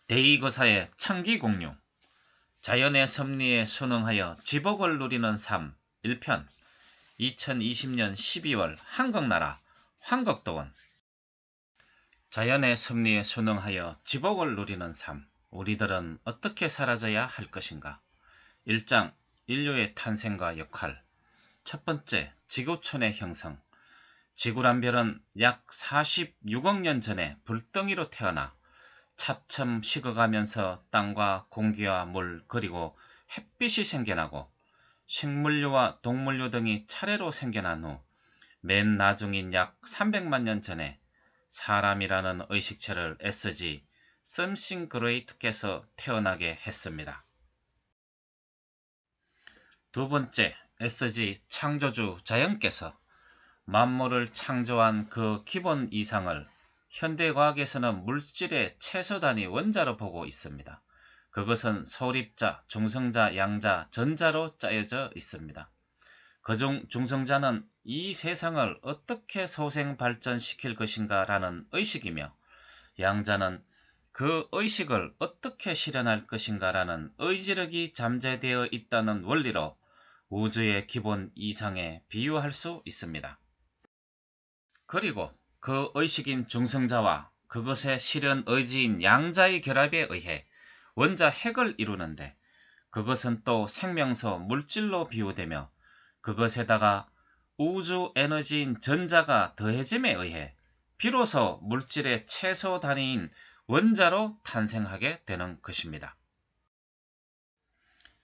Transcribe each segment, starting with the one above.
대이거사의 천기공룡, 자연의 섭리에 순응하여 지복을 누리는 삶 1편, 2020년 12월 한국나라 황곡도원. 자연의 섭리에 순응하여 지복을 누리는 삶, 우리들은 어떻게 살아져야 할 것인가? 1장, 인류의 탄생과 역할. 첫 번째, 지구촌의 형성. 지구란 별은 약 46억 년 전에 불덩이로 태어나 차츰 식어가면서 땅과 공기와 물 그리고 햇빛이 생겨나고 식물류와 동물류 등이 차례로 생겨난 후 맨 나중인 약 300만 년 전에 사람이라는 의식체를 SG Something Great께서 태어나게 했습니다. 두 번째, SG 창조주 자연께서 만물을 창조한 그 기본 이상을 현대과학에서는 물질의 최소 단위 원자로 보고 있습니다. 그것은 소립자, 중성자, 양자, 전자로 짜여져 있습니다. 그중 중성자는 이 세상을 어떻게 소생 발전시킬 것인가 라는 의식이며 양자는 그 의식을 어떻게 실현할 것인가 라는 의지력이 잠재되어 있다는 원리로 우주의 기본 이상에 비유할 수 있습니다. 그리고 그 의식인 중성자와 그것의 실현 의지인 양자의 결합에 의해 원자 핵을 이루는데 그것은 또 생명소 물질로 비유되며 그것에다가 우주 에너지인 전자가 더해짐에 의해 비로소 물질의 최소 단위인 원자로 탄생하게 되는 것입니다.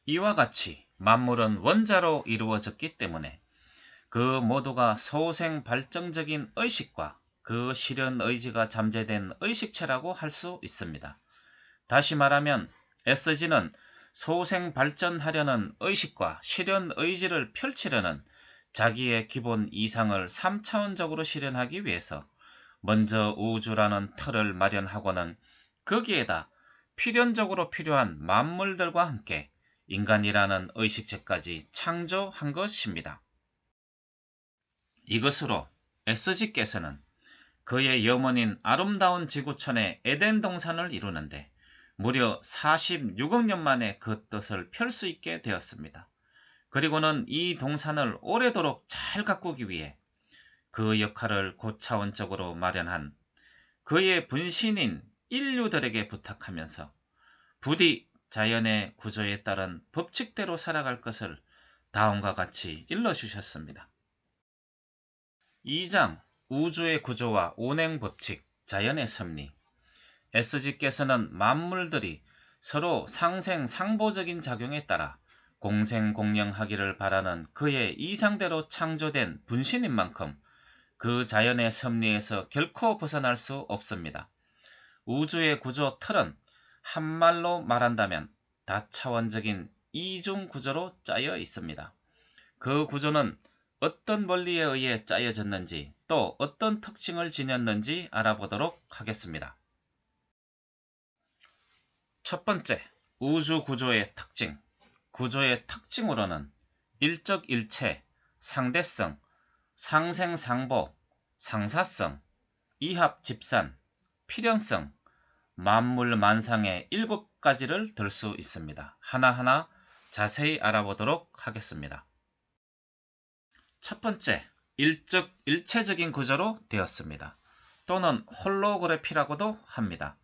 이와 같이 만물은 원자로 이루어졌기 때문에 그 모두가 소생 발전적인 의식과 그 실현 의지가 잠재된 의식체라고 할 수 있습니다. 다시 말하면 SG는 소생 발전하려는 의식과 실현 의지를 펼치려는 자기의 기본 이상을 3차원적으로 실현하기 위해서 먼저 우주라는 틀을 마련하고는 거기에다 필연적으로 필요한 만물들과 함께 인간이라는 의식체까지 창조한 것입니다. 이것으로 SG께서는 그의 염원인 아름다운 지구촌의 에덴 동산을 이루는데 무려 46억 년 만에 그 뜻을 펼 수 있게 되었습니다. 그리고는 이 동산을 오래도록 잘 가꾸기 위해 그 역할을 고차원적으로 마련한 그의 분신인 인류들에게 부탁하면서 부디 자연의 구조에 따른 법칙대로 살아갈 것을 다음과 같이 일러주셨습니다. 2장 우주의 구조와 운행법칙, 자연의 섭리. SG께서는 만물들이 서로 상생상보적인 작용에 따라 공생공령하기를 바라는 그의 이상대로 창조된 분신인 만큼 그 자연의 섭리에서 결코 벗어날 수 없습니다. 우주의 구조 틀은 한말로 말한다면 다차원적인 이중 구조로 짜여 있습니다. 그 구조는 어떤 원리에 의해 짜여졌는지 또 어떤 특징을 지녔는지 알아보도록 하겠습니다. 첫 번째, 우주 구조의 특징. 구조의 특징으로는 일적일체, 상대성, 상생상보, 상사성, 이합집산, 필연성, 만물만상의 7가지를 들 수 있습니다. 하나하나 자세히 알아보도록 하겠습니다. 첫 번째, 일적일체적인 구조로 되었습니다. 또는 홀로그래피라고도 합니다.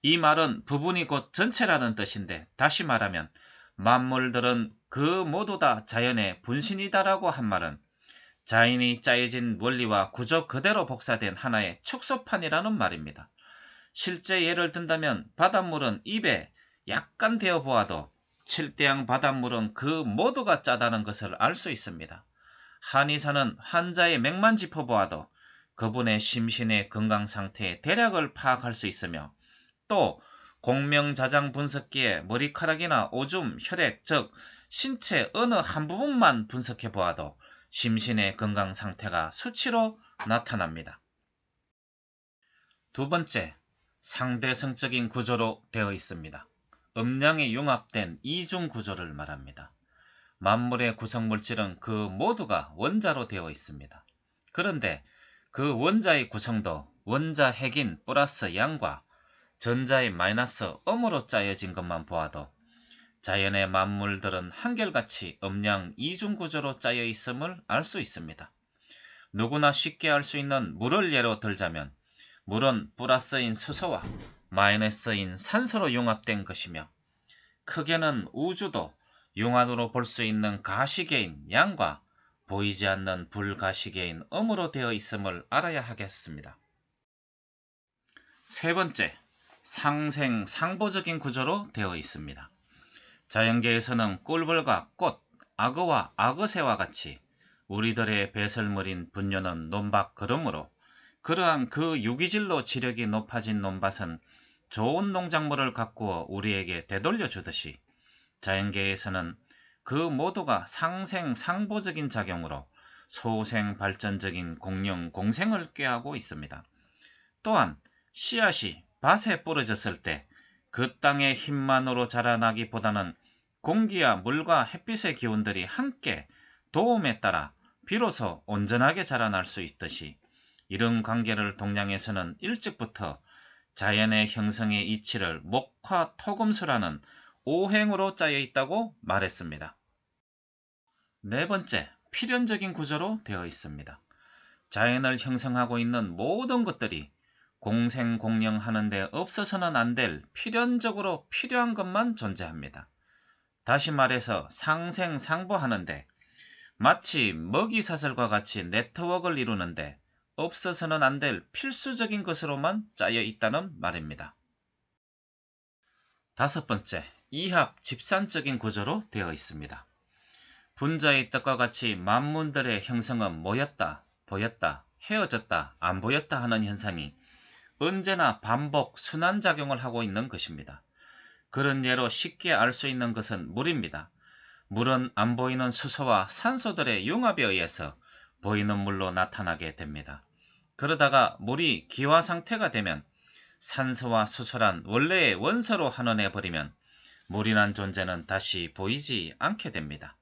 이 말은 부분이 곧 전체라는 뜻인데 다시 말하면 만물들은 그 모두 다 자연의 분신이다라고 한 말은 자연이 짜여진 원리와 구조 그대로 복사된 하나의 축소판이라는 말입니다. 실제 예를 든다면 바닷물은 입에 약간 데워 보아도 칠대양 바닷물은 그 모두가 짜다는 것을 알 수 있습니다. 한의사는 환자의 맥만 짚어보아도 그분의 심신의 건강 상태의 대략을 파악할 수 있으며 또 공명자장 분석기에 머리카락이나 오줌, 혈액, 즉 신체 어느 한 부분만 분석해 보아도 심신의 건강 상태가 수치로 나타납니다. 두 번째, 상대성적인 구조로 되어 있습니다. 음량이 융합된 이중 구조를 말합니다. 만물의 구성물질은 그 모두가 원자로 되어 있습니다. 그런데 그 원자의 구성도 원자 핵인 플러스 양과 전자의 마이너스 음으로 짜여진 것만 보아도 자연의 만물들은 한결같이 음양 이중구조로 짜여 있음을 알 수 있습니다. 누구나 쉽게 알 수 있는 물을 예로 들자면 물은 플러스인 수소와 마이너스인 산소로 융합된 것이며 크게는 우주도 융합으로 볼 수 있는 가시계인 양과 보이지 않는 불가시계인 음으로 되어 있음을 알아야 하겠습니다. 세 번째, 상생상보적인 구조로 되어 있습니다. 자연계에서는 꿀벌과 꽃, 악어와 악어새와 같이 우리들의 배설물인 분뇨는 논밭 그러므로 그러한 그 유기질로 지력이 높아진 논밭은 좋은 농작물을 가꾸어 우리에게 되돌려 주듯이 자연계에서는 그 모두가 상생상보적인 작용으로 소생발전적인 공룡공생을 꾀하고 있습니다. 또한 씨앗이 밭에 뿌려졌을 때 그 땅의 힘만으로 자라나기보다는 공기와 물과 햇빛의 기운들이 함께 도움에 따라 비로소 온전하게 자라날 수 있듯이 이런 관계를 동양에서는 일찍부터 자연의 형성의 이치를 목화 토금수라는 오행으로 짜여 있다고 말했습니다. 네 번째, 필연적인 구조로 되어 있습니다. 자연을 형성하고 있는 모든 것들이 공생공령하는 데 없어서는 안 될 필연적으로 필요한 것만 존재합니다. 다시 말해서 상생상보하는데 마치 먹이사슬과 같이 네트워크를 이루는데 없어서는 안 될 필수적인 것으로만 짜여 있다는 말입니다. 다섯 번째, 이합집산적인 구조로 되어 있습니다. 분자의 뜻과 같이 만물들의 형성은 모였다, 보였다, 헤어졌다, 안 보였다 하는 현상이 언제나 반복 순환작용을 하고 있는 것입니다. 그런 예로 쉽게 알 수 있는 것은 물입니다. 물은 안 보이는 수소와 산소들의 융합에 의해서 보이는 물로 나타나게 됩니다. 그러다가 물이 기화 상태가 되면 산소와 수소란 원래의 원소로 환원해버리면 물이란 존재는 다시 보이지 않게 됩니다.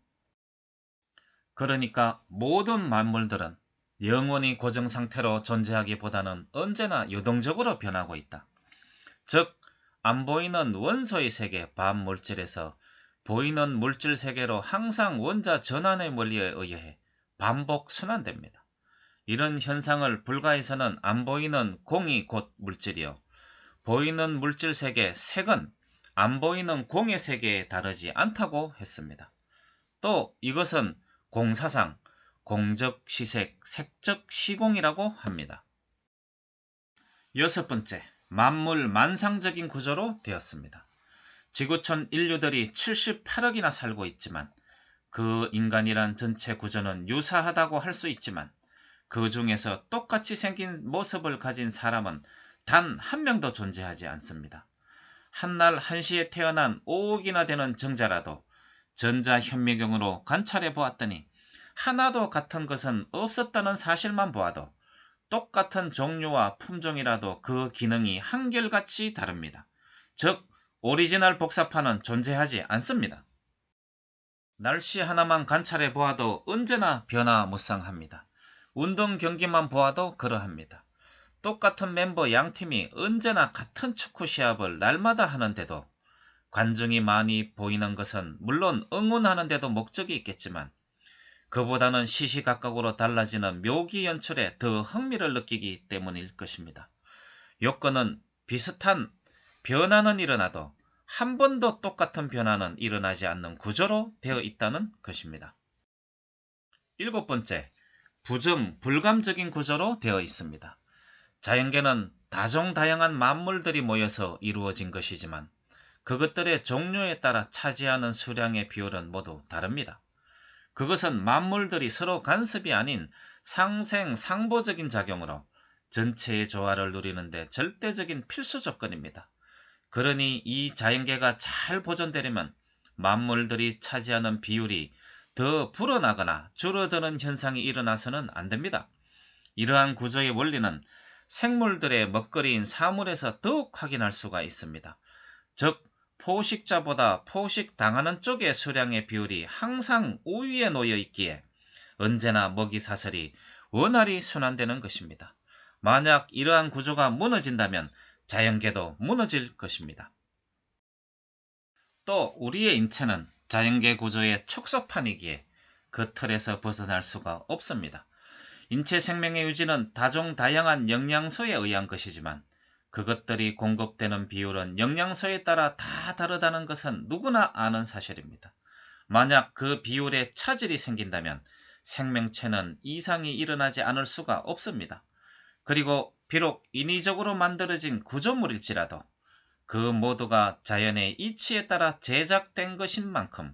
그러니까 모든 만물들은 영원히 고정 상태로 존재하기보다는 언제나 유동적으로 변하고 있다. 즉, 안 보이는 원소의 세계 반물질에서 보이는 물질 세계로 항상 원자 전환의 원리에 의해 반복 순환됩니다. 이런 현상을 불가에서는 안 보이는 공이 곧 물질이요, 보이는 물질 세계 색은 안 보이는 공의 세계에 다르지 않다고 했습니다. 또 이것은 공사상 공적 시색, 색적 시공이라고 합니다. 여섯 번째, 만물 만상적인 구조로 되었습니다. 지구촌 인류들이 78억이나 살고 있지만 그 인간이란 전체 구조는 유사하다고 할 수 있지만 그 중에서 똑같이 생긴 모습을 가진 사람은 단 한 명도 존재하지 않습니다. 한날 한시에 태어난 5억이나 되는 정자라도 전자현미경으로 관찰해 보았더니 하나도 같은 것은 없었다는 사실만 보아도 똑같은 종류와 품종이라도 그 기능이 한결같이 다릅니다. 즉, 오리지널 복사판은 존재하지 않습니다. 날씨 하나만 관찰해 보아도 언제나 변화무쌍합니다. 운동 경기만 보아도 그러합니다. 똑같은 멤버 양팀이 언제나 같은 축구 시합을 날마다 하는데도 관중이 많이 보이는 것은 물론 응원하는데도 목적이 있겠지만 그보다는 시시각각으로 달라지는 묘기 연출에 더 흥미를 느끼기 때문일 것입니다. 요건은 비슷한 변화는 일어나도 한 번도 똑같은 변화는 일어나지 않는 구조로 되어 있다는 것입니다. 일곱 번째, 부정불감적인 구조로 되어 있습니다. 자연계는 다종다양한 만물들이 모여서 이루어진 것이지만 그것들의 종류에 따라 차지하는 수량의 비율은 모두 다릅니다. 그것은 만물들이 서로 간섭이 아닌 상생상보적인 작용으로 전체의 조화를 누리는데 절대적인 필수 조건입니다. 그러니 이 자연계가 잘 보존되려면 만물들이 차지하는 비율이 더 불어나거나 줄어드는 현상이 일어나서는 안 됩니다. 이러한 구조의 원리는 생물들의 먹거리인 사물에서 더욱 확인할 수가 있습니다. 즉, 포식자보다 포식당하는 쪽의 수량의 비율이 항상 우위에 놓여 있기에 언제나 먹이사슬이 원활히 순환되는 것입니다. 만약 이러한 구조가 무너진다면 자연계도 무너질 것입니다. 또 우리의 인체는 자연계 구조의 촉소판이기에 그 틀에서 벗어날 수가 없습니다. 인체 생명의 유지는 다종다양한 영양소에 의한 것이지만 그것들이 공급되는 비율은 영양소에 따라 다 다르다는 것은 누구나 아는 사실입니다. 만약 그 비율에 차질이 생긴다면 생명체는 이상이 일어나지 않을 수가 없습니다. 그리고 비록 인위적으로 만들어진 구조물일지라도 그 모두가 자연의 이치에 따라 제작된 것인 만큼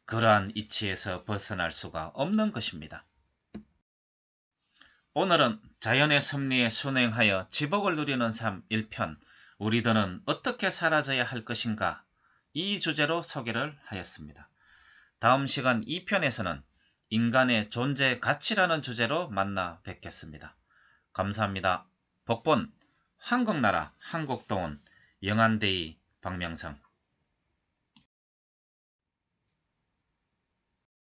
그러한 이치에서 벗어날 수가 없는 것입니다. 오늘은 자연의 섭리에 순행하여 지복을 누리는 삶 1편, 우리들은 어떻게 사라져야 할 것인가, 이 주제로 소개를 하였습니다. 다음 시간 2편에서는 인간의 존재 가치라는 주제로 만나 뵙겠습니다. 감사합니다. 복본 한국나라 한국동원 영안대의 박명성.